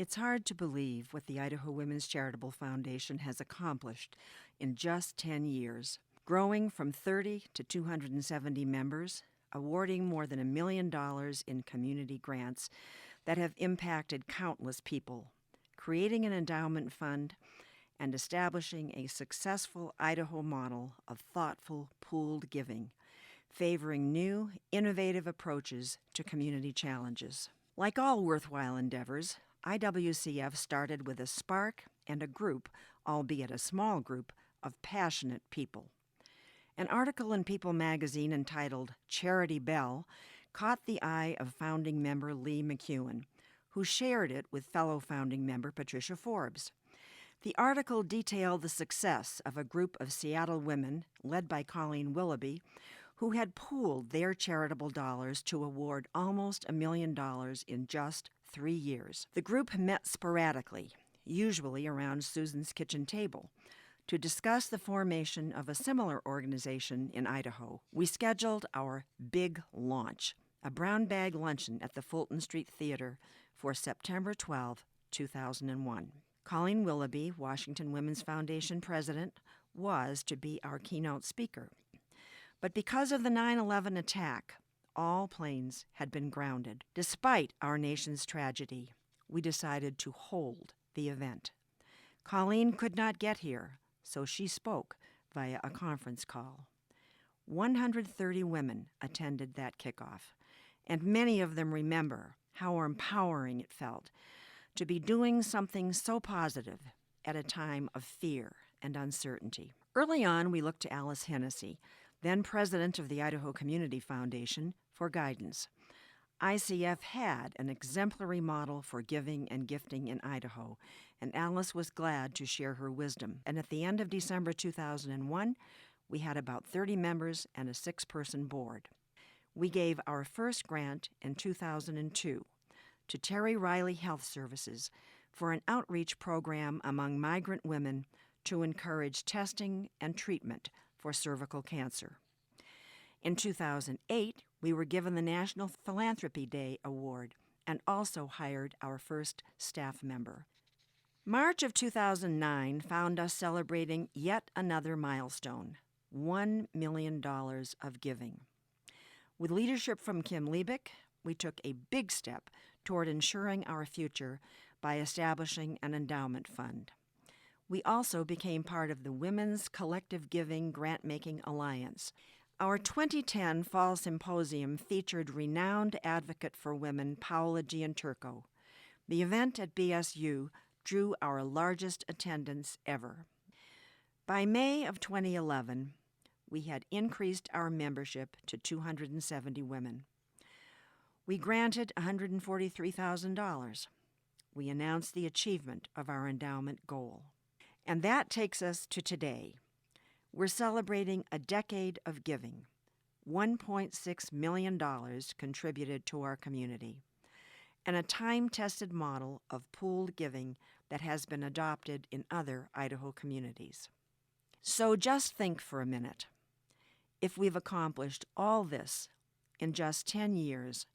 It's hard to believe what the Idaho Women's Charitable Foundation has accomplished in just 10 years, growing from 30 to 270 members, awarding more than $1 million in community grants that have impacted countless people, creating an endowment fund, and establishing a successful Idaho model of thoughtful, pooled giving, favoring new, innovative approaches to community challenges. Like all worthwhile endeavors, IWCF started with a spark and a group, albeit a small group, of passionate people. An article in People magazine entitled Charitable caught the eye of founding member Lee McEwen, who shared it with fellow founding member Patricia Forbes. The article detailed the success of a group of Seattle women, led by Colleen Willoughby, who had pooled their charitable dollars to award almost $1 million in just 3 years. The group met sporadically, usually around Susan's kitchen table, to discuss the formation of a similar organization in Idaho. We scheduled our big launch, a brown bag luncheon at the Fulton Street Theater, for September 12, 2001. Colleen Willoughby, Washington Women's Foundation president, was to be our keynote speaker. But because of the 9/11 attack, all planes had been grounded. Despite our nation's tragedy, we decided to hold the event. Colleen could not get here, so she spoke via a conference call. 130 women attended that kickoff, and many of them remember how empowering it felt to be doing something so positive at a time of fear and uncertainty. Early on, we looked to Alice Hennesey, then president of the Idaho Community Foundation, for guidance. ICF had an exemplary model for giving and gifting in Idaho, and Alice was glad to share her wisdom. And at the end of December 2001, we had about 30 members and a 6-person board. We gave our first grant in 2002 to Terry Riley Health Services for an outreach program among migrant women to encourage testing and treatment for cervical cancer. In 2008, we were given the National Philanthropy Day Award and also hired our first staff member. March of 2009 found us celebrating yet another milestone, $1 million of giving. With leadership from Kim Liebig, we took a big step toward ensuring our future by establishing an endowment fund. We also became part of the Women's Collective Giving Grant-Making Alliance. Our 2010 Fall Symposium featured renowned advocate for women Paola Gianturco. The event at BSU drew our largest attendance ever. By May of 2011, we had increased our membership to 270 women. We granted $143,000. We announced the achievement of our endowment goal. And that takes us to today. We're celebrating a decade of giving, $1.6 million contributed to our community, and a time-tested model of pooled giving that has been adopted in other Idaho communities. So just think for a minute. If we've accomplished all this in just 10 years,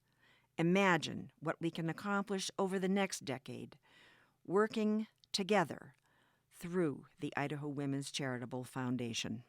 imagine what we can accomplish over the next decade, working together through the Idaho Women's Charitable Foundation.